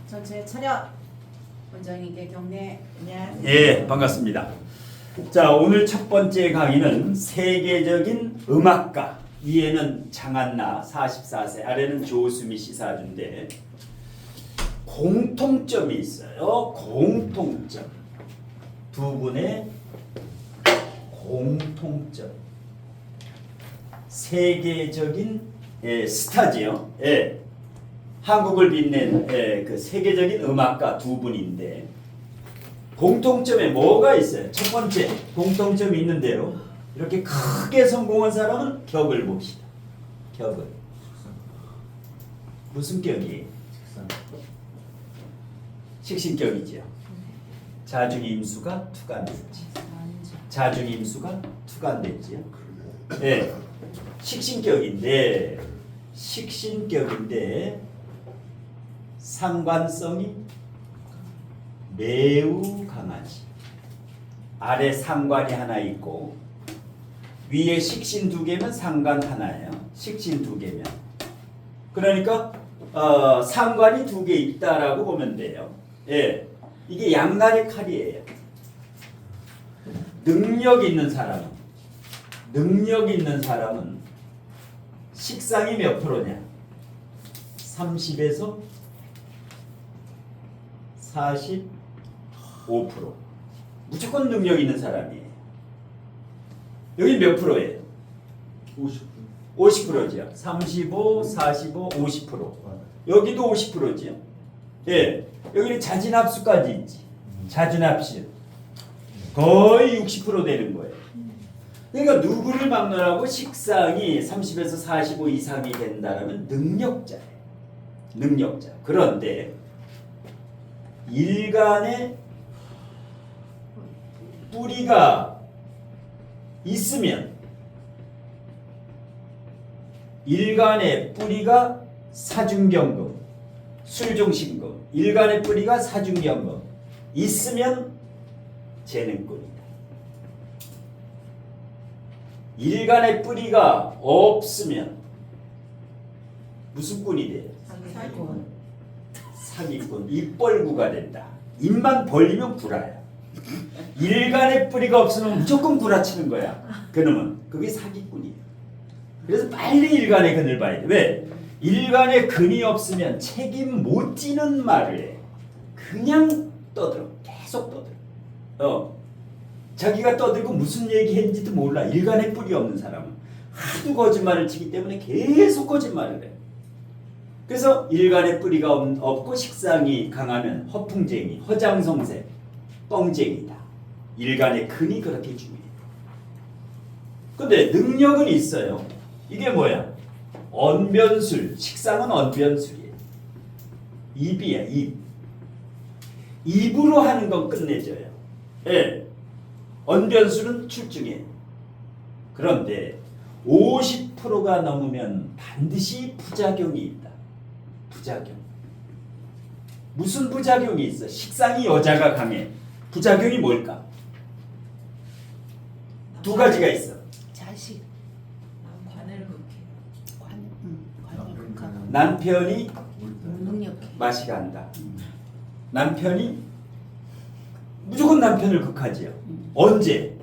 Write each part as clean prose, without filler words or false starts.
전체 차렷. 원장님께 경례. 안녕하세요. 예, 반갑습니다. 자, 오늘 첫 번째 강의는 세계적인 음악가. 위에는 장한나 44세, 아래는 조수미 시사주인데 공통점이 있어요. 공통점. 두 분의 공통점. 세계적인 스타지요. 한국을 빛낸 그 세계적인 음악가 두 분인데 공통점에 뭐가 있어요? 첫 번째 공통점이 있는데요. 이렇게 크게 성공한 사람은 격을 봅시다. 격을. 무슨 격이에요? 식신격이죠. 자중임수가 투간됐지. 자중임수가 투간됐지요. 네. 식신격인데 상관성이 매우 강하지. 아래 상관이 하나 있고 위에 식신 두 개면 상관 하나예요. 식신 두 개면. 그러니까 상관이 두 개 있다라고 보면 돼요. 예, 이게 양날의 칼이에요. 능력 있는 사람은 식상이 몇 프로냐? 30에서 45%. 무조건 능력 있는 사람이에요. 여기 몇 프로예요? 50%죠. 35, 45, 50%. 여기도 50%죠. 예, 여기는 자진합수까지 있지. 자진합수. 거의 60% 되는 거예요. 그러니까 누구를 막론하고 식상이 30에서 45 이상이 된다면 능력자예요. 능력자. 그런데 일간에 뿌리가 있으면 일간의 뿌리가 사중경금, 술종신금, 일간의 뿌리가 사중경금 있으면 재능꾼이다. 일간의 뿌리가 없으면 무슨 꾼이 돼요? 사기꾼, 입벌구가 된다. 입만 벌리면 구라야. 일간의 뿌리가 없으면 무조건 구라치는 거야. 그놈은 그게 사기꾼이에요. 그래서 빨리 일간의 근을 봐야 돼. 왜? 일간의 근이 없으면 책임 못 지는 말을 해. 그냥 떠들어. 계속 떠들어. 자기가 떠들고 무슨 얘기했는지도 몰라. 일간의 뿌리 없는 사람은 하도 거짓말을 치기 때문에 계속 거짓말을 해. 그래서 일간의 뿌리가 없고 식상이 강하면 허풍쟁이, 허장성세, 뻥쟁이다. 일간의 근이 그렇게 중요해요. 근데 능력은 있어요. 이게 뭐야? 언변술. 식상은 언변술이에요. 입이야, 입. 입으로 하는 건 끝내줘요. 예. 언변술은 출중해요. 그런데 50%가 넘으면 반드시 부작용이 있다. 부작용. 무슨 부작용이 있어? 식상이 여자가 강해. 부작용이 뭘까? 두 가지가 있어. 자식. 관을 극해. 남편이 무능력해. 맛이 간다. 남편이 무조건 남편을 극하지요. 언제?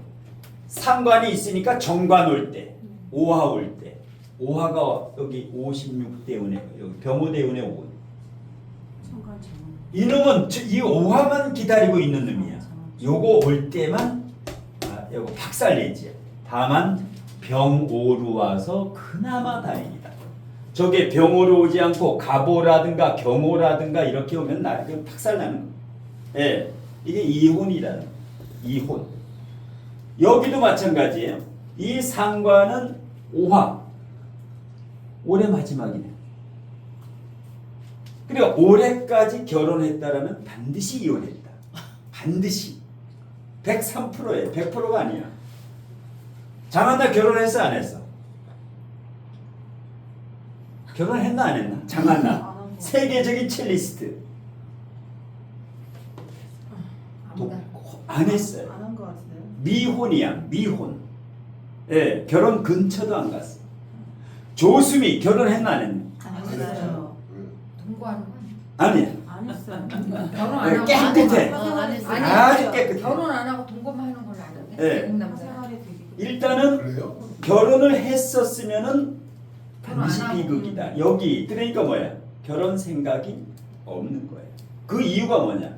상관이 있으니까 정관 올 때, 오화 올 때. 오화가 여기 56대운에 여기 병호대운에 오고. 이놈은 이 오화만 기다리고 있는 놈이야. 요거 올 때만 요거 박살내지. 다만 병오로 와서 그나마 다행이다. 저게 병오로 오지 않고 갑오라든가 경오라든가 이렇게 오면 박살나는 거. 예, 이게 이혼이라는 거. 이혼. 여기도 마찬가지예요. 이 상관은 오화. 올해 마지막이네. 그러니까 올해까지 결혼했다라면 반드시 이혼했다. 반드시. 103%예요. 100%가 아니야. 장한나 결혼했어 안 했어? 결혼했나 안 했나? 장한나. 세계적인 첼리스트. 안 했어요. 안 한 것 같아요. 미혼이야. 미혼. 예, 결혼 근처도 안 갔어. 조수미 결혼했나 안 했나? 안 했어요. 동거하는 건 아니야. 안 했어요. 결혼 안 하고 깨끗해. 안 했어요. 아니, 아주 깨끗해. 결혼 안 하고 동거만 하는 걸로 아는데 네. 외국 남자 생활이 되게 일단은 그래요? 결혼을 했었으면은 결혼 안 반드시 하고. 비극이다. 여기 그러니까 뭐야? 결혼 생각이 없는 거예요. 그 이유가 뭐냐?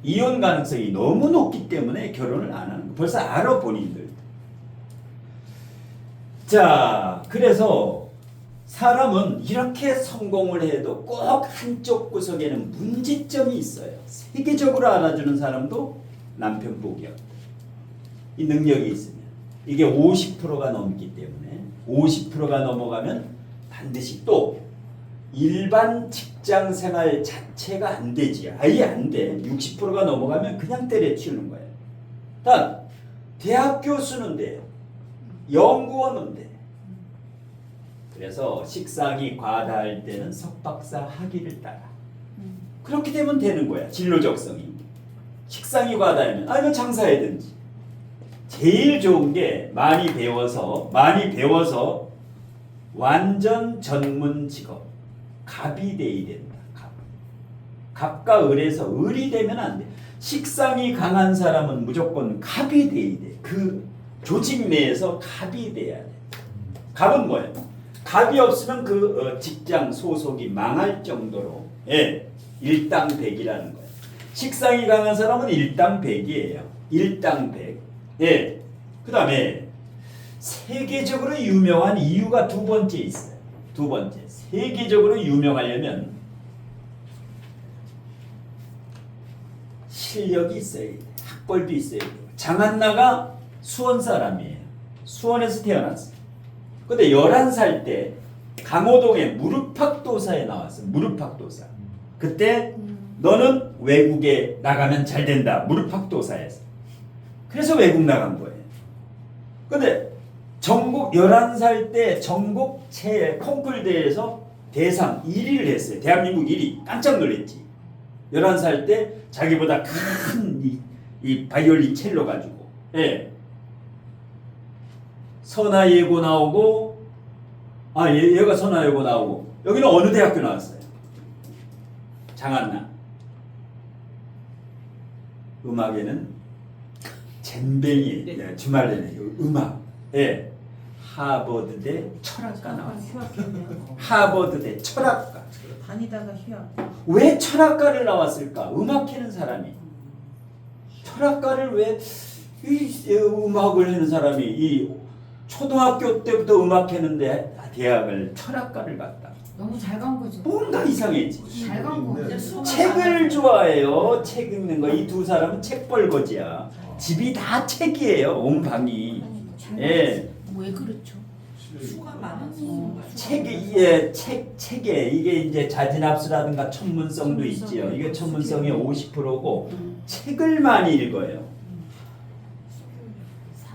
이혼 가능성이 너무 높기 때문에 결혼을 안 하는 거. 벌써 알아 본인들. 자, 그래서 사람은 이렇게 성공을 해도 꼭 한쪽 구석에는 문제점이 있어요. 세계적으로 알아주는 사람도 남편 복이 없다. 이 능력이 있으면 이게 50%가 넘기 때문에 50%가 넘어가면 반드시 또 일반 직장 생활 자체가 안 되지. 아예 안 돼. 60%가 넘어가면 그냥 때려치우는 거예요. 단 대학 교수는 돼요. 연구원은 돼. 그래서 식상이 과다할 때는 석박사 학위를 따라. 그렇게 되면 되는 거야. 진로적성이. 식상이 과다하면 아니면 장사해든지. 제일 좋은 게 많이 배워서 완전 전문 직업 갑이 돼야 된다. 갑과 을에서 을이 되면 안 돼. 식상이 강한 사람은 무조건 갑이 돼야 돼. 그 조직 내에서 갑이 돼야 돼. 갑은 뭐예요? 갑이 없으면 그 직장 소속이 망할 정도로 일당백이라는 거예요. 식상이 강한 사람은 일당백이에요. 일당백. 그 다음에 세계적으로 유명한 이유가 두 번째 있어요. 두 번째. 세계적으로 유명하려면 실력이 있어야 돼. 학벌도 있어야 돼. 장한나가 수원 사람이에요. 수원에서 태어났어요. 근데 11살 때 강호동의 무릎팍도사에 나왔어요. 무릎팍도사. 그때 너는 외국에 나가면 잘 된다. 무릎팍도사에서. 그래서 외국 나간 거예요. 근데 전국 11살 때 전국 콩쿨 대회에서 대상 1위를 했어요. 대한민국 1위. 깜짝 놀랐지. 11살 때 자기보다 큰 이 바이올린 첼로 가지고. 선화예고 나오고 얘가 선화예고 나오고 여기는 어느 대학교 나왔어요? 장한나. 음악에는 잼뱅이 주말에는 음악. 하버드대 철학과 나왔어요. 휴학했네요. 하버드대 철학과. 다니다가 휴학. 왜 철학과를 나왔을까? 음악하는 사람이. 철학과를 왜 음악을 하는 사람이 이 초등학교 때부터 음악했는데 대학을 철학과를 갔다. 너무 잘 간 거지. 뭔가 이상했지. 잘 간 거. 네. 책을 좋아해요. 책 읽는 거. 이 두 사람은 책벌거지야. 집이 다 책이에요. 온 방이. 왜 그렇죠? 수가 책에 이게 이제 자진합수라든가 천문성도 있지요. 이게 천문성이 50%고 책을 많이 읽어요.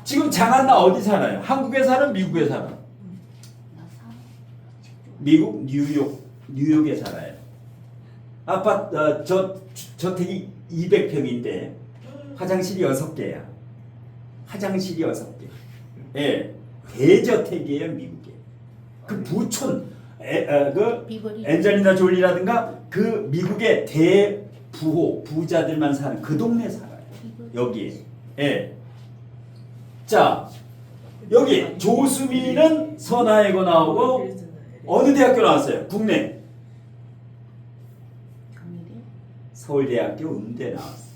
지금 장한나 어디 살아요? 한국에 살아? 미국에 살아? 미국 뉴욕에 살아요. 아파트 저택이 200평인데 화장실이 6개야. 화장실이 6개. 대저택이에요, 미국에. 그 부촌 그 엔젤리나 졸리라든가 그 미국의 부자들만 사는 그 동네 살아요. 여기에. 자, 여기 조수미는 선화예고 나오고 어느 대학교 나왔어요? 국내. 서울대학교 음대 나왔어요.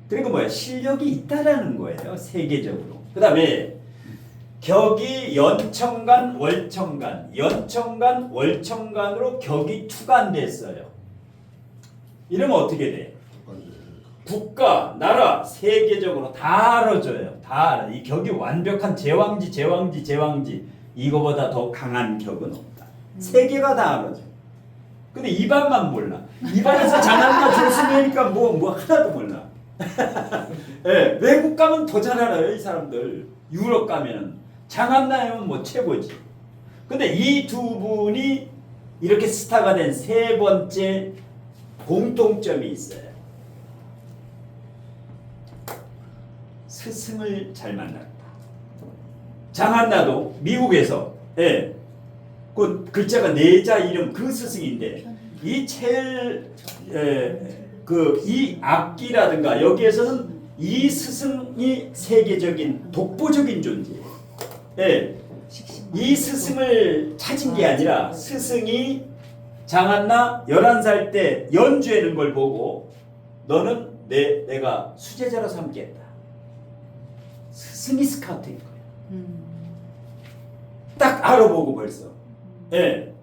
그러니까 뭐야? 실력이 있다라는 거예요. 세계적으로. 그 다음에 격이 연청간, 월청간으로 격이 투간됐어요. 이러면 어떻게 돼? 국가, 나라, 세계적으로 다 알아줘요. 다 알아. 이 격이 완벽한 제왕지 이거보다 더 강한 격은 없다. 세계가 다 알아줘. 근데 입안만 몰라. 입안에서 장한나 조수미니까 뭐 하나도 몰라. 외국 가면 더 잘 알아요, 이 사람들. 유럽 가면은 장한나면 뭐 최고지. 근데 이 두 분이 이렇게 스타가 된 세 번째 공통점이 있어요. 스승을 잘 만났다. 장한나도 미국에서 그 글자가 내자 이름 그 스승인데 이 제일 이 악기라든가 여기에서는 이 스승이 세계적인 독보적인 존재예요. 예. 이 스승을 찾은 게 아니라 스승이 장한나 11살 때 연주하는 걸 보고 너는 내가 수제자로 삼겠다. 스승이 스카우트인 거예요. 딱 알아보고 벌써. 예.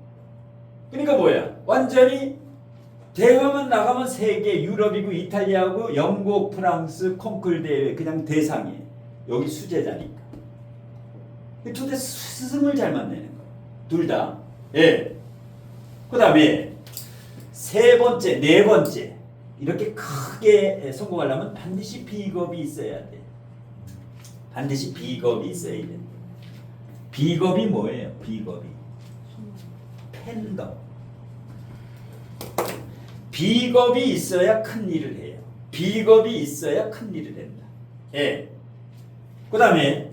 그러니까 뭐야? 완전히 대회만 나가면 세계, 유럽이고 이탈리아고 영국, 프랑스 콩쿨 대회 그냥 대상이에요. 여기 수제자니까. 둘 다 스승을 잘 만나는 거예요. 둘 다. 예. 그 다음에 세 번째, 네 번째 이렇게 크게 성공하려면 반드시 비겁이 있어야 돼. 반드시 비겁이 있어야 돼. 비겁이 뭐예요? 비겁이 팬덤. 비겁이 있어야 큰 일을 해요. 비겁이 있어야 큰 일을 한다. 예. 그 다음에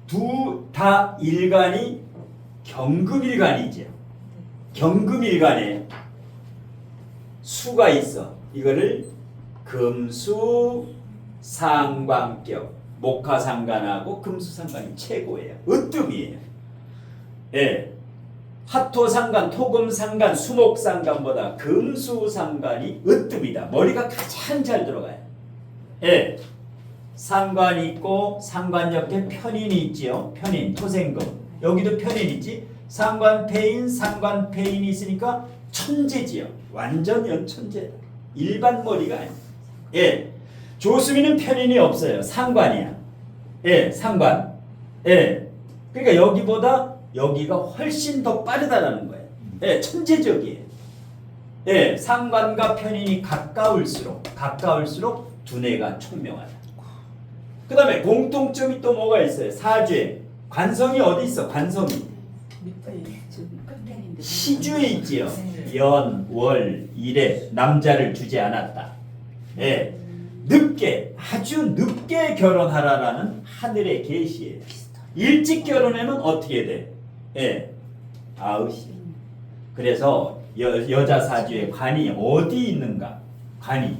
둘 다 일간이 경금일간이죠. 경금일간에 수가 있어. 이거를 금수 상관격, 목화상관하고 금수상관이 최고예요. 으뜸이에요. 예. 화토상관, 토금상관, 수목상관보다 금수상관이 으뜸이다. 머리가 가장 잘 들어가요. 예. 상관이 있고 상관 옆에 편인이 있지요. 편인, 토생금. 여기도 편인 있지. 상관패인, 상관패인이 있으니까 천재지요. 완전 연천재다. 일반 머리가 아니야. 예. 조수미는 편인이 없어요. 상관이야. 예, 상관. 예. 그러니까 여기보다 여기가 훨씬 더 빠르다라는 거예요. 예, 천재적이에요. 예, 상관과 편인이 가까울수록 두뇌가 총명하다. 그 다음에 공통점이 또 뭐가 있어요? 사주에 관성이 어디 있어? 관성이 시주에 있지요. 연, 월, 일에 남자를 주지 않았다. 예, 늦게 아주 늦게 결혼하라라는 하늘의 계시예요. 일찍 결혼하면 어떻게 돼? 예, 아웃이. 그래서 여자 사주에 관이 어디 있는가? 관이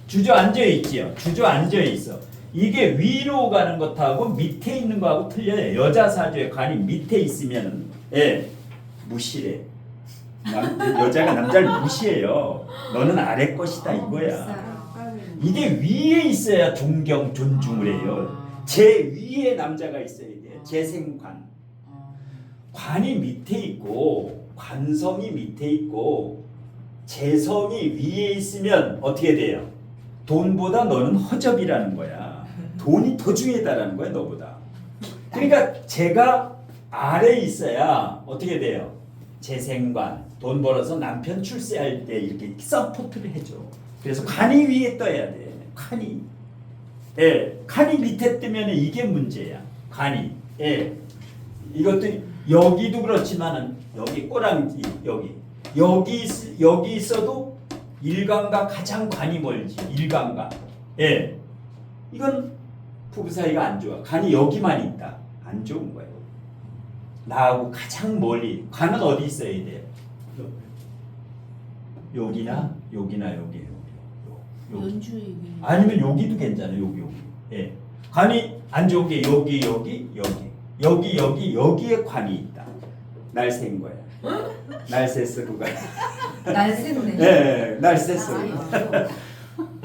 주저앉아 있지요. 주저앉아 있어. 이게 위로 가는 것하고 밑에 있는 거하고 틀려요. 여자 사주에 관이 밑에 있으면 예, 무시래. 여자가 남자를 무시해요. 너는 아래 것이다 이거야. 이게 위에 있어야 존경, 존중을 해요. 제 위에 남자가 있어야 돼요. 재생관. 관이 밑에 있고 관성이 밑에 있고 재성이 위에 있으면 어떻게 돼요? 돈보다 너는 허접이라는 거야. 돈이 더 중요하다라는 거야, 너보다. 그러니까 제가 아래에 있어야 어떻게 돼요? 재생관, 돈 벌어서 남편 출세할 때 이렇게 서포트를 해줘. 그래서 관이 위에 떠야 돼. 관이. 예, 관이 밑에 뜨면 이게 문제야. 관이. 예. 이것도 여기도 그렇지만은 여기 꼬랑지 여기 있어도 일간과 가장 관이 멀지. 일간과. 예. 이건 부부 사이가 안 좋아. 관이 여기만 있다. 안 좋은 거예요. 나하고 가장 멀리. 관은 어디 있어야 돼요? 여기나 여기. 연주의 위. 아니면 여기도 괜찮아요. 여기. 예. 관이 안 좋은 게 여기에 관이 있다. 날 센 거야. 날 셌어 그거. 날 샜네. 예, 날 셌어.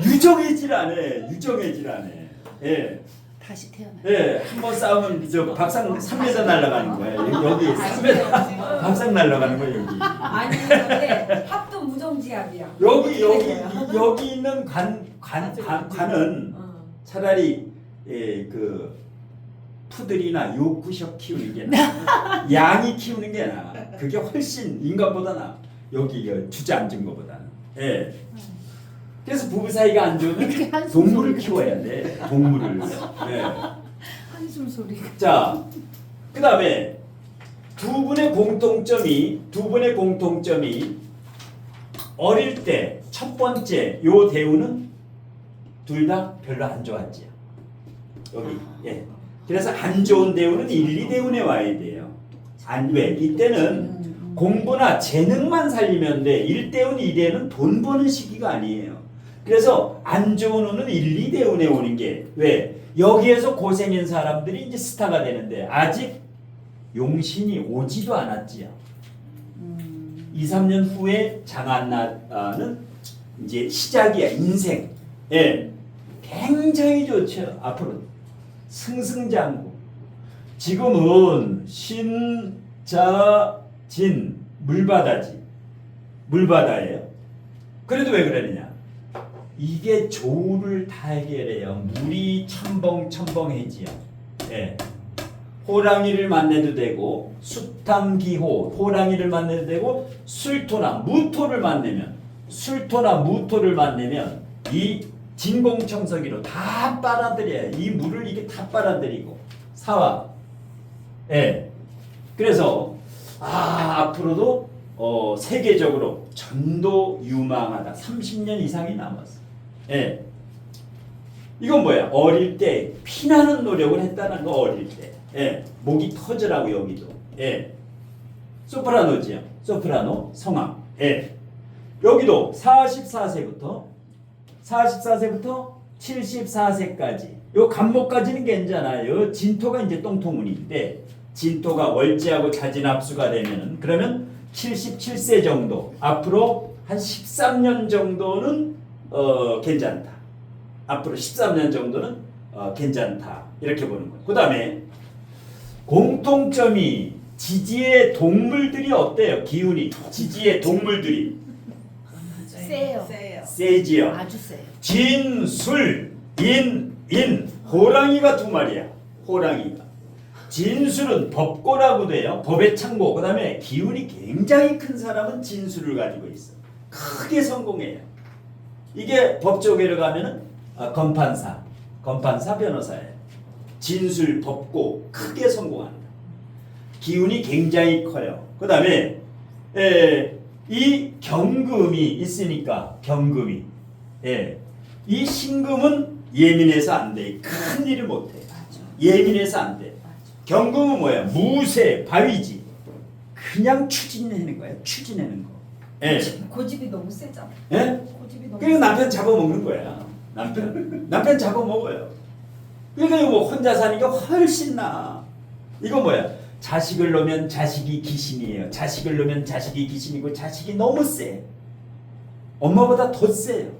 유정해질 않네. 예. 다시 태어나. 예, 한번 싸우면 저 밥상 3m 날아가는 거야. 여기 3m 밥상 날아가는 거야 여기. 아니 근데 합도 무정지압이야. 여기 있는 관은 차라리 그 푸들이나 요구셔 키우는 게 나아. 양이 키우는 게 나아. 그게 훨씬 인간보다 나아. 여기 주저앉은 거보다는. 예. 그래서 부부 사이가 안 좋으면 동물을 키워야 돼. 동물을. 예. 한숨 소리가. 자, 그 다음에 두 분의 공통점이 어릴 때 첫 번째 요 대우는 둘 다 별로 안 좋았지요. 여기. 예. 그래서 안 좋은 대우는 1, 2대운에 와야 돼요. 왜? 이때는 공부나 재능만 살리면 돼. 1대운, 2대운은 돈 버는 시기가 아니에요. 그래서 안 좋은 운은 1, 2대 운에 오는 게 왜? 여기에서 고생한 사람들이 이제 스타가 되는데 아직 용신이 오지도 않았지요. 2, 3년 후에 장안나는 이제 시작이야. 인생. 예. 굉장히 좋죠. 앞으로 승승장구. 지금은 신자진 물바다지. 물바다예요. 그래도 왜 그러느냐? 이게 조우를 다 해결해요. 물이 첨벙첨벙해지요. 예. 호랑이를 만나도 되고 수탐기호 호랑이를 만나도 되고 술토나 무토를 만나면 이 진공청소기로 다 빨아들여요. 이 물을 이게 다 빨아들이고 사와. 예. 그래서 앞으로도 세계적으로 전도 유망하다. 30년 이상이 남았어. 예. 이건 뭐야? 어릴 때 피나는 노력을 했다는 거. 어릴 때. 예. 목이 터지라고 여기도. 예. 소프라노지요. 소프라노 성악. 예. 여기도 44세부터 74세까지 요 간목까지는 괜찮아요. 진토가 이제 똥통운인데 진토가 월지하고 자진합수가 되면은 그러면 77세 정도 앞으로 한 13년 정도는 괜찮다. 앞으로 13년 정도는 괜찮다. 이렇게 보는 거예요. 그 다음에 공통점이 지지의 동물들이 어때요? 기운이 지지의 동물들이 세요. 세지요. 아주 세요. 진, 술, 인. 호랑이가 두 마리야. 호랑이가. 진술은 법고라고 돼요. 법의 창고. 그 다음에 기운이 굉장히 큰 사람은 진술을 가지고 있어. 크게 성공해요. 이게 법조계로 가면은 검판사 변호사예요. 진술, 법고 크게 성공한다. 기운이 굉장히 커요. 그 다음에 이 경금이 있으니까 경금이 이 신금은 예민해서 안 돼. 큰 일을 못 해. 예민해서 안 돼. 경금은 뭐야? 무쇠, 바위지. 그냥 추진하는 거야. 추진하는 거. 고집이 너무 세잖아. 예? 고집이 너무 그리고 남편 잡아먹는 거야. 남편 잡아먹어요. 그러니까 뭐 혼자 사는 게 훨씬 나아. 이거 뭐야? 자식을 놓으면 자식이 귀신이에요. 자식을 놓으면 자식이 귀신이고 자식이 너무 세. 엄마보다 더 세요.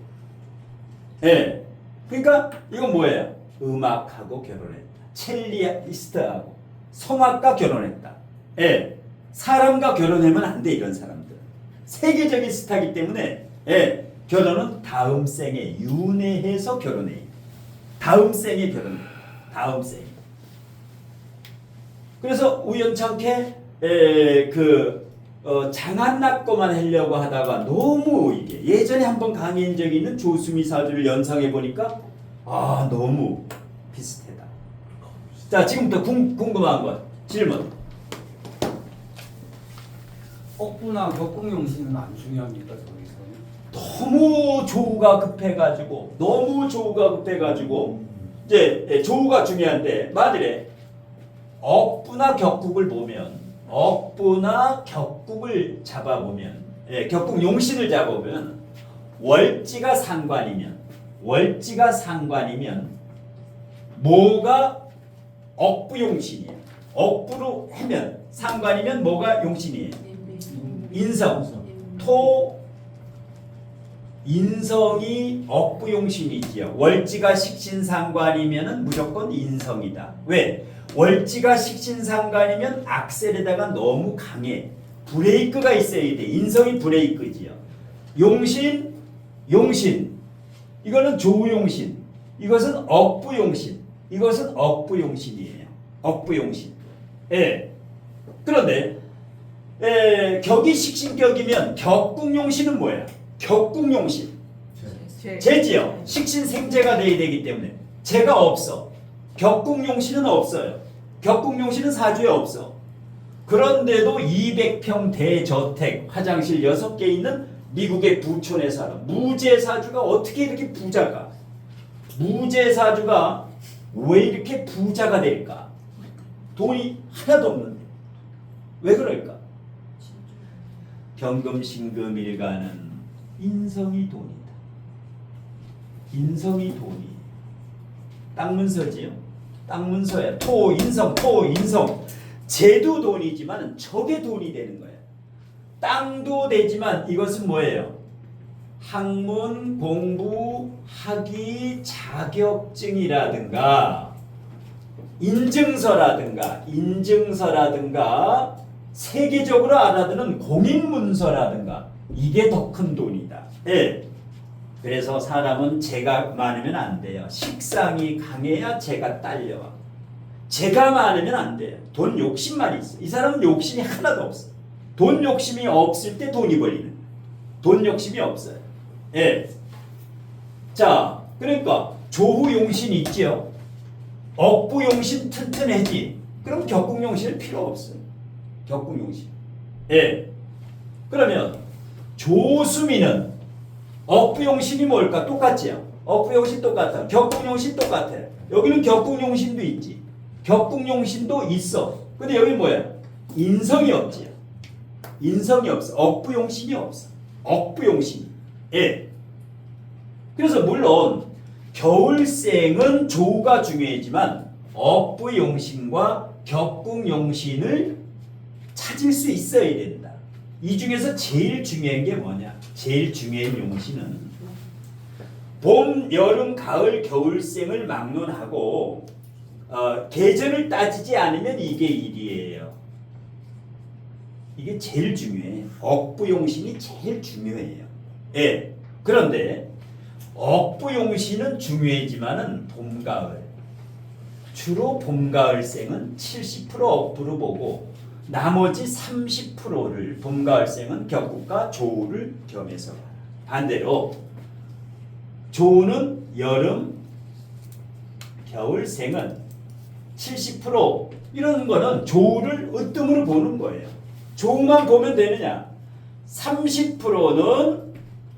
예. 그러니까 이건 뭐예요? 음악하고 결혼했다. 첼리스트하고 성악가 결혼했다. 예. 사람과 결혼하면 안 돼. 이런 사람들. 세계적인 스타이기 때문에 결혼은 다음 생에 윤회해서 결혼해요. 다음 생에 결혼해요. 다음 생에. 그래서 우연찮게 장안낙고만 하려고 하다가 너무 이게 예전에 한번 강의한 적이 있는 조수미 사주를 연상해 보니까 너무 비슷하다. 자, 지금부터 궁금한 것 질문. 억부나 격공용신은 안 중요합니까 저기서는? 너무 조우가 급해가지고 이제 조우가 중요한데 만일에 억부나 격국을 잡아보면 격국 용신을 잡아보면 월지가 상관이면 뭐가 억부 용신이에요. 억부로 하면 상관이면 뭐가 용신이에요? 인성. 인성이 억부 용신이지요. 월지가 식신상관이면은 무조건 인성이다. 왜? 월지가 식신상관이면 악셀에다가 너무 강해. 브레이크가 있어야 돼. 인성이 브레이크지요. 용신. 이거는 조우용신. 이것은 억부용신. 이것은 억부용신이에요. 억부용신. 그런데 격이 식신격이면 격국용신은 뭐야? 격국용신. 재지요. 식신생재가 돼야 되기 때문에 재가 없어. 격국용신은 없어요. 격국용신은 사주에 없어. 그런데도 200평 대저택 화장실 6개 있는 미국의 부촌에 살아. 무제사주가 어떻게 이렇게 부자가? 무제사주가 왜 이렇게 부자가 될까? 돈이 하나도 없는데. 왜 그럴까? 경금신금일간은 인성이 돈이다. 인성이 돈이. 땅문서지요. 땅문서야. 토, 인성, 토, 인성. 재도 돈이지만 저게 돈이 되는 거예요. 땅도 되지만 이것은 뭐예요? 학문, 공부, 학위, 자격증이라든가 인증서라든가 세계적으로 알아두는 공인문서라든가 이게 더 큰 돈이다. 예. 그래서 사람은 재가 많으면 안 돼요. 식상이 강해야 재가 딸려와. 재가 많으면 안 돼요. 돈 욕심만 있어. 이 사람은 욕심이 하나도 없어. 돈 욕심이 없을 때 돈이 벌리는. 돈 욕심이 없어요. 예. 자, 그러니까 조후용신 있지요. 억부용신 튼튼해지. 그럼 격국용신은 필요 없어요. 격국용신. 예. 그러면 조수미는 억부용신이 뭘까? 똑같지요. 억부용신 똑같아. 격국용신 똑같아. 여기는 격국용신도 있지. 격국용신도 있어. 근데 여기 뭐야? 인성이 없지. 인성이 없어. 억부용신이 없어. 억부용신이. 예. 그래서 물론 겨울생은 조가 중요하지만 억부용신과 격국용신을 찾을 수 있어야 된다. 이 중에서 제일 중요한 게 뭐냐? 제일 중요한 용신은 봄, 여름, 가을, 겨울생을 막론하고 계절을 따지지 않으면 이게 일이에요. 이게 제일 중요해. 억부용신이 제일 중요해요. 예. 그런데 억부용신은 중요하지만은 봄, 가을 주로 봄, 가을생은 70% 억부로 보고 나머지 30%를 봄, 가을생은 격국과 조우를 겸해서 봐요. 반대로 조우는 여름, 겨울생은 70% 이런 거는 조우를 으뜸으로 보는 거예요. 조우만 보면 되느냐? 30%는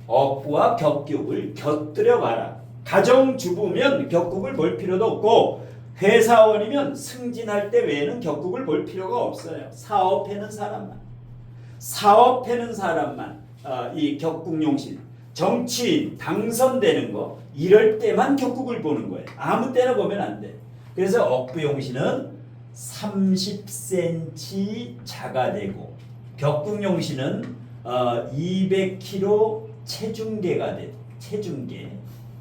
억부와 격국을 곁들여 봐라. 가정주부면 격국을 볼 필요도 없고 회사원이면 승진할 때 외에는 격국을 볼 필요가 없어요. 사업해는 사람만 이 격국용신. 정치인 당선되는 거 이럴 때만 격국을 보는 거예요. 아무 때나 보면 안 돼. 그래서 억부용신은 30cm 자가 되고 격국용신은 200kg 체중계가 돼.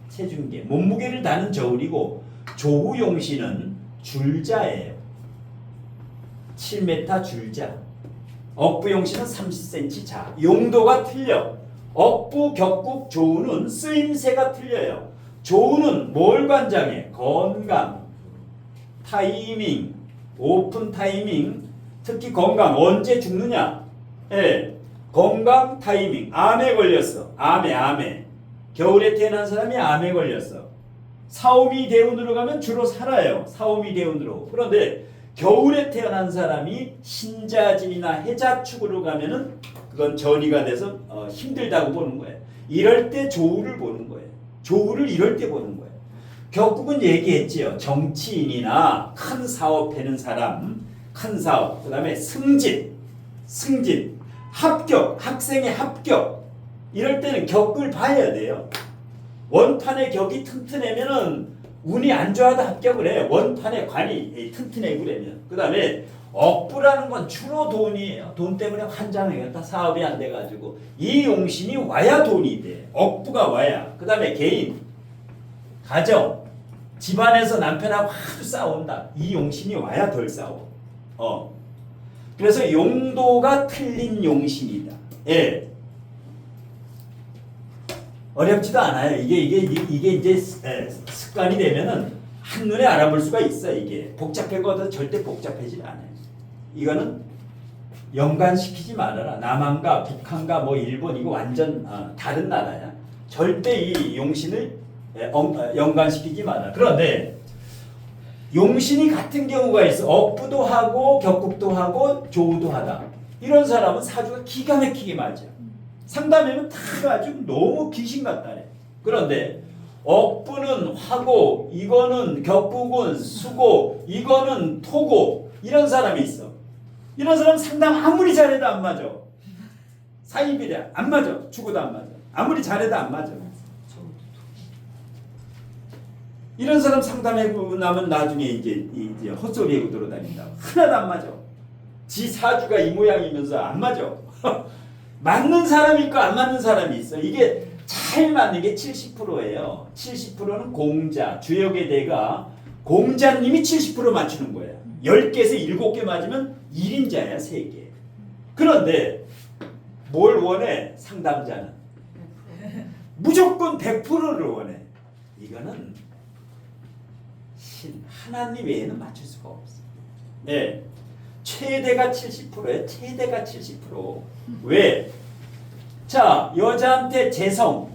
체중계 몸무게를 다는 저울이고 조후용신은 줄자예요. 7m 줄자. 억부용신은 30cm 자. 용도가 틀려. 억부, 격국, 조우는 쓰임새가 틀려요. 조우는 뭘 관장해? 건강, 타이밍, 오픈 타이밍, 특히 건강. 언제 죽느냐? 예, 건강 타이밍. 암에 걸렸어. 암에. 겨울에 태어난 사람이 암에 걸렸어. 사오미 대운으로 가면 주로 살아요. 사오미 대운으로. 그런데 겨울에 태어난 사람이 신자진이나 해자축으로 가면은 그건 전이가 돼서 힘들다고 보는 거예요. 이럴 때 조우를 보는 거예요. 조우를 이럴 때 보는 거예요. 격국은 얘기했지요. 정치인이나 큰 사업 하는 사람, 큰 사업, 그 다음에 승진, 합격, 학생의 합격. 이럴 때는 격을 봐야 돼요. 원판의 격이 튼튼하면은 운이 안 좋아도 합격을 해요. 원판의 관이 튼튼하고 그러면. 그 다음에 억부라는 건 주로 돈이에요. 돈 때문에 환장해요. 사업이 안 돼가지고. 이 용신이 와야 돈이 돼. 억부가 와야. 그 다음에 개인, 가정, 집안에서 남편하고 하도 싸운다. 이 용신이 와야 덜 싸워. 그래서 용도가 틀린 용신이다. 예. 어렵지도 않아요. 이게 이제 습관이 되면은 한눈에 알아볼 수가 있어. 이게 복잡하거든 절대 복잡하지 않아요. 이거는 연관시키지 말아라. 남한과 북한과 뭐 일본 이거 완전 다른 나라야. 절대 이 용신을 연관시키지 마라. 그런데 용신이 같은 경우가 있어. 억부도 하고 격국도 하고 조우도 하다. 이런 사람은 사주가 기가 막히게 맞아. 상담하면 다 아주 너무 귀신 같다네. 그런데 억부는 화고, 이거는 격국은 수고, 이거는 토고 이런 사람이 있어. 이런 사람 상담 아무리 잘해도 안 맞아. 사이비래 안 맞아. 죽어도 안 맞아. 아무리 잘해도 안 맞아. 이런 사람 상담하고 나면 나중에 이제 헛소리하고 돌아다닌다. 하나도 안 맞아. 지 사주가 이 모양이면서 안 맞아. 맞는 사람이 있고 안 맞는 사람이 있어. 이게 잘 맞는 게 70%예요. 70%는 공자, 주역의 대가 공자님이 70% 맞추는 거야. 10개에서 7개 맞으면 1인자야, 3개. 그런데 뭘 원해? 상담자는 무조건 100%를 원해. 이거는 하나님 외에는 맞출 수가 없어. 네. 최대가 70%예요. 최대가 70%. 왜? 자, 여자한테 재성.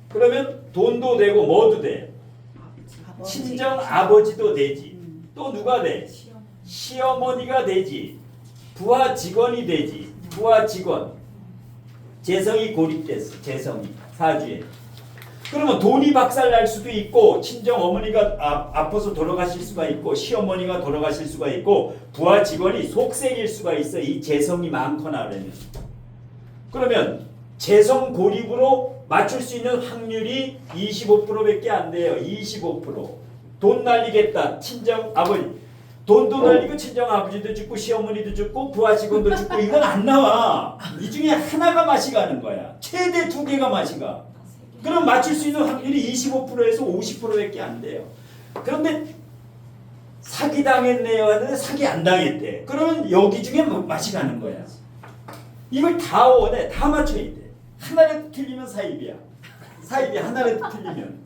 그러면 돈도 되고 뭐도 돼? 친정 아버지도 되지. 또 누가 돼? 시어머니가 되지. 부하 직원이 되지. 부하 직원. 재성이 고립됐어. 재성이 사주에. 그러면 돈이 박살날 수도 있고 친정 어머니가 아파서 돌아가실 수가 있고 시어머니가 돌아가실 수가 있고 부하 직원이 속색일 수가 있어. 이 재성이 많거나 그러면 재성 고립으로 맞출 수 있는 확률이 25%밖에 안 돼요. 25%. 돈 날리겠다. 친정 아버지. 돈도 날리고 친정 아버지도 죽고 시어머니도 죽고 부하 직원도 죽고 이건 안 나와. 이 중에 하나가 맛이 가는 거야. 최대 2개가 맛이 가. 그럼 맞출 수 있는 확률이 25%에서 50%밖에 안 돼요. 그런데 사기 당했네요 하는데 사기 안 당했대. 그러면 여기 중에 맛이 가는 거야. 이걸 다 원해. 다 맞춰야 돼. 하나라도 틀리면 사입이야. 사입이 하나라도 틀리면.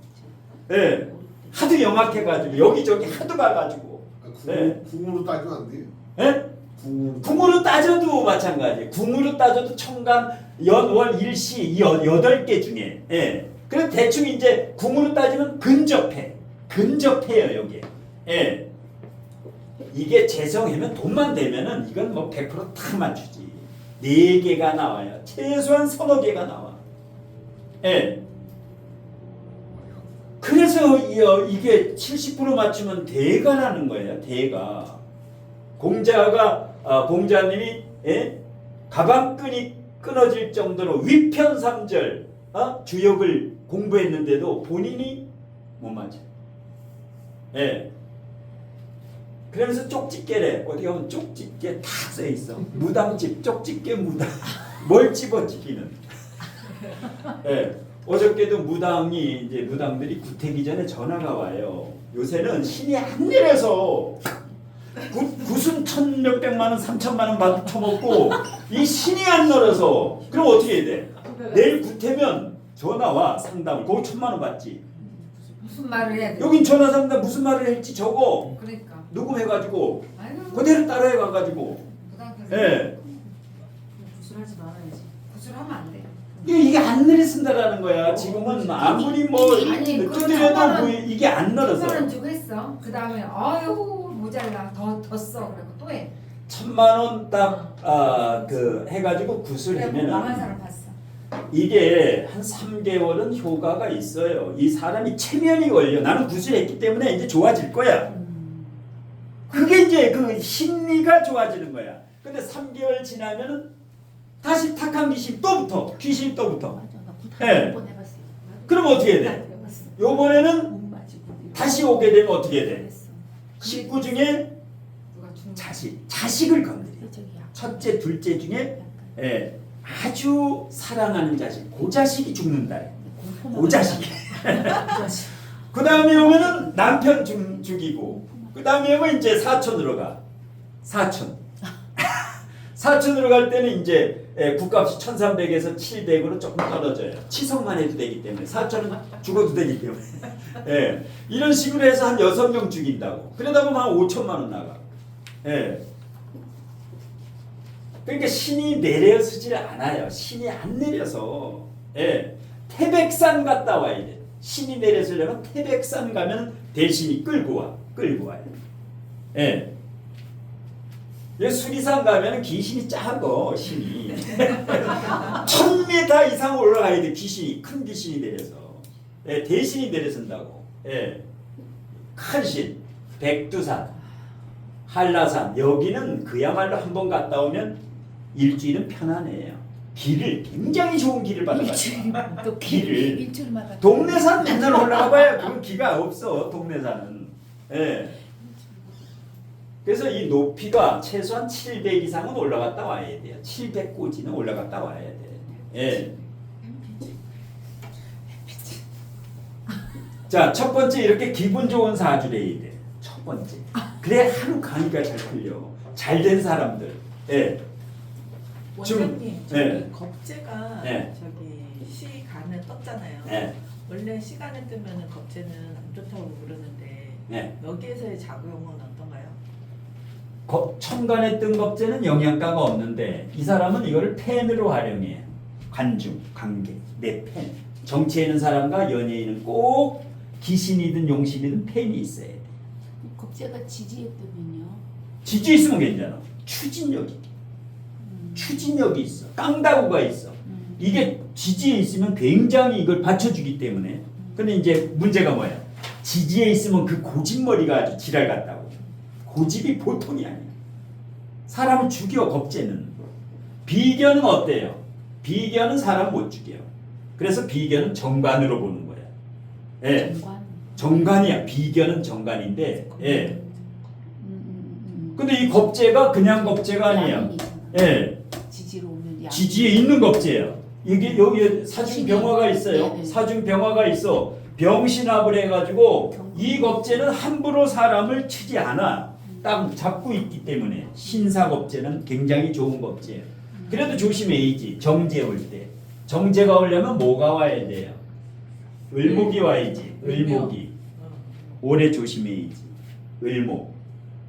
네. 하도 영악해가지고 여기저기 하도 가가지고. 네. 궁으로 따지면 안 돼요. 네? 궁으로 따져도 마찬가지. 궁으로 따져도 천간, 연월, 일시 8개 중에. 예. 그럼 대충 이제 궁으로 따지면 근접해. 근접해요 여기. 예. 이게 재성하면 돈만 되면은 이건 뭐 100%다 맞추지. 4개가 나와요. 최소한 3-4개가 나와. 예. 그래서 이게 70% 맞추면 대가 나는 거예요. 대가. 공자님이 가방끈이 끊어질 정도로 위편삼절 주역을 공부했는데도 본인이 못 맞아. 예. 그러면서 쪽집게래. 어디 가면 쪽집게 다 써 있어. 무당집 쪽집게 무당. 뭘 집어치기는. 예. 어저께도 무당들이 구태기 전에 전화가 와요. 요새는 신이 안 내려서 구순 1,000몇백만 원, 3,000만 원 받고 처먹고 이 신이 안 늘어서 그럼 어떻게 해야 돼? 내일 구태면 전화 와 상담을 거기 1,000만 원 받지. 무슨 말을 해야 돼? 여긴 전화 상담 무슨 말을 할지 적어. 그러니까. 녹음해가지고 아이고. 그대로 따라해가가지고. 예. 구술하지 말아야지. 구술하면 안 돼. 이게 안 내려쓴다라는 거야. 지금은 아무리 뭐 두드려도 이게 안 늘어서. 1,000만 원 주고 했어. 그 다음에 아유 모자라 더 써. 그리고 또 해. 1,000만 원 딱 해가지고 구슬하면은 망한 사람 봤어. 이게 한 3개월은 효과가 있어요. 이 사람이 체면이 걸려. 나는 구슬했기 때문에 이제 좋아질 거야. 그게 이제 그 심리가 좋아지는 거야. 근데 3개월 지나면은 다시 탁한 귀신 또 붙어. 귀신이 또 붙어. 예. 그럼 어떻게 돼? 요번에는 다시 오게 되면 어떻게 돼? 식구 중에 자식을 건드려. 첫째, 둘째 중에 아주 사랑하는 자식, 그 자식이 죽는다. 그 자식이. 그 다음에 오면은 남편 죽이고, 그 다음에 오면 이제 사촌으로 가. 사촌으로 갈 때는 이제 국값이 1,300에서 700으로 조금 떨어져요. 치석만 해도 되기 때문에. 사촌은 죽어도 되기 때문에. 예. 이런 식으로 해서 한 6명 죽인다고. 그러다 보면 한 5천만 원 나가. 예. 그러니까 신이 내려서질 않아요. 신이 안 내려서. 예. 태백산 갔다 와야 돼. 신이 내려서려면 태백산 가면 대신이 끌고 와요. 예. 수리산 가면 귀신이 작어. 신이 1,000m 이상 올라가야 돼. 귀신이 큰 귀신이 내려서. 예. 대신이 내려선다고. 예. 큰 신, 백두산, 한라산 여기는 그야말로 한번 갔다 오면 일주일은 편안해요. 길을 굉장히 좋은 길을 받아가지고 또 길을 일주일마다 동네산 맨날 올라가봐야 그건 기가 없어. 동네산은. 예. 그래서 이 높이가 최소한 700 이상은 올라갔다 와야 돼요. 700고지는 올라갔다 와야 돼. 예. 자, 첫 번째 이렇게 기분 좋은 사주를 해야 돼. 첫 번째. 그래 하루 강의가 잘 풀려. 잘 된 사람들. 예. 원장님, 저기 네. 겁재가 네. 저기 시간에 떴잖아요. 예. 원래 시간에 뜨면은 겁재는 안 좋다고 그러는데 예. 여기에서의 작용은 어떤가요? 천간에 뜬 겁재는 영양가가 없는데 이 사람은 이거를 펜으로 활용해. 관중, 관계, 내 펜. 정치에 있는 사람과 연예인은 꼭 기신이든 용신이든 펜이 있어야 돼. 겁재가 지지에 뜨면요. 지지 있으면 괜찮아. 추진력이. 추진력이 있어. 깡다구가 있어. 이게 지지에 있으면 굉장히 이걸 받쳐주기 때문에. 근데 이제 문제가 뭐야? 지지에 있으면 그 고집머리가 아주 지랄 같다고. 고집이 보통이 아니야. 사람을 죽여 겁재는. 비견은 어때요? 비견은 사람 못 죽여. 그래서 비견은 정관으로 보는 거야. 예. 정관. 정관이야. 비견은 정관인데. 예. 근데 이 겁재가 그냥 겁재가 아니에요. 양인이잖아. 예. 지지로 오면 양. 지지에 있는 겁재예요. 이게 여기에 사중병화가 있어요. 네네. 사중병화가 있어. 병신합을 해가지고 이 겁재는 함부로 사람을 치지 않아. 딱 잡고 있기 때문에 신사겁재는 굉장히 좋은 겁재예요. 그래도 조심해야지. 정제 올 때. 정제가 오려면 뭐가 와야 돼요? 을목이 와야지. 을목이. 올해 조심해야지. 을목.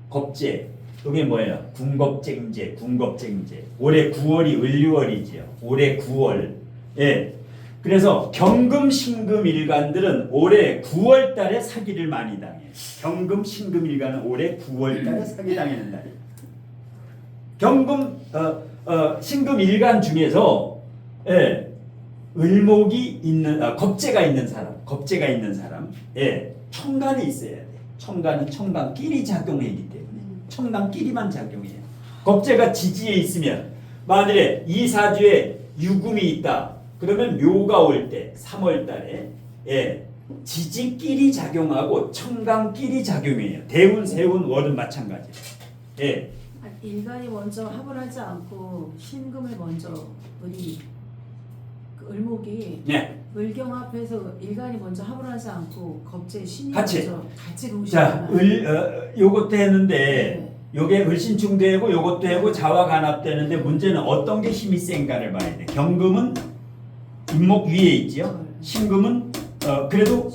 겁재. 이게 뭐예요? 군겁쟁제, 군겁쟁제. 올해 9월이 을유월이지요. 올해 9월. 예. 그래서 경금, 신금 일간들은 올해 9월 달에 사기를 많이 당해. 경금, 신금 일간은 올해 9월 달에 사기 당하는 날이에요. 경금, 신금 일간 중에서 예. 을목이 있는 겁재가 있는 사람, 예. 천간에 있어야 돼. 천간은 천간끼리 작용하기 때문에. 천간끼리만 작용해요. 겁재가 지지에 있으면 만일에 이 사주에 유금이 있다. 그러면 묘가 올 때 3월 달에 예, 지지끼리 작용하고 천간끼리 작용해요. 대운, 세운, 월은 마찬가지. 예. 일간이 먼저 합을 하지 않고 신금을 먼저 우리 그 을목이 네. 을경합해서 일간이 먼저 합을 하지 않고 겁재 신이 같이. 먼저 같이 자, 놓으시잖아요. 요것도 했는데 요게 을신충되고 요것도 하고 자와 간합되는데 문제는 어떤 게 힘이 센가를 봐야 돼. 경금은 임목 위에 있지요. 신금은 그래도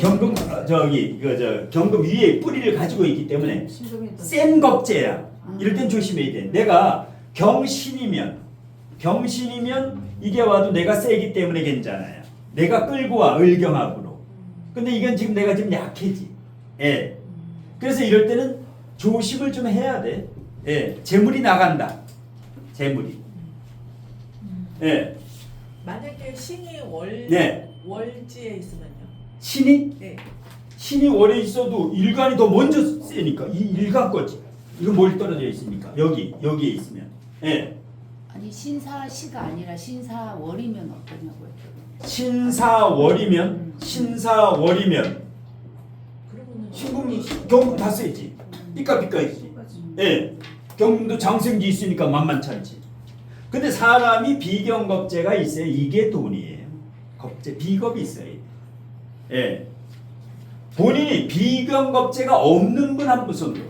경금 경금 위에 뿌리를 가지고 있기 때문에 신금이 더 센 겁재야. 이럴 땐 조심해야 돼. 내가 경신이면 이게 와도 내가 세기 때문에 괜찮아요. 내가 끌고 와 을경합으로. 근데 이건 지금 내가 좀 약해지. 예. 그래서 이럴 때는 조심을 좀 해야 돼. 예. 재물이 나간다. 재물이. 예. 만약에 신이 네. 월지에 있으면요? 신이 네. 신이 월에 있어도 일간이 더 먼저 세니까 이 일간 거지. 이거 뭘 떨어져 있습니까? 여기에 있으면. 예. 아니 신사시가 아니라 신사월이면 어떠냐고요? 신사월이면 그러면은 신금이 경금 다 세지. 삐까삐까 있지. 예. 경금도 장생지 있으니까 만만치 않지. 근데 사람이 비경겁재가 있어야 이게 돈이에요. 겁재 비겁이 있어야 돼. 예. 본인이 비경겁재가 없는 분 한 분 손들어.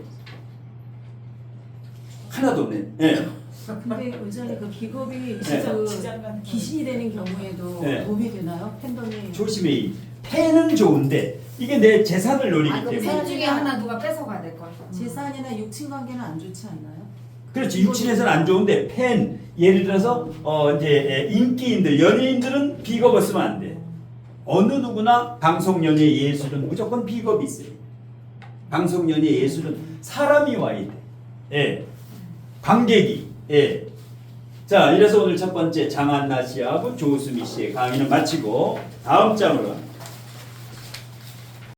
하나도 없네. 예. 근데 의장님 그 비겁이 진짜 그 기신이 되는 경우에도 네. 도움이 되나요? 팬덤이 조심해. 펜은 좋은데 이게 내 재산을 노리기 아, 그럼 때문에. 셋 중에 하나 누가 뺏어가야 될 거야. 재산이나 육친 관계는 안 좋지 않나요? 그렇지. 육친에서는 안 좋은데 펜 예를 들어서 이제 인기인들 연예인들은 비겁을 쓰면 안 돼. 어느 누구나 방송 연예 예술은 무조건 비겁이 있어요. 방송 연예 예술은 사람이 와야 돼. 예. 관객이. 예. 자, 이래서 오늘 첫 번째 장한나 씨하고 조수미 씨의 강의는 마치고 다음 장으로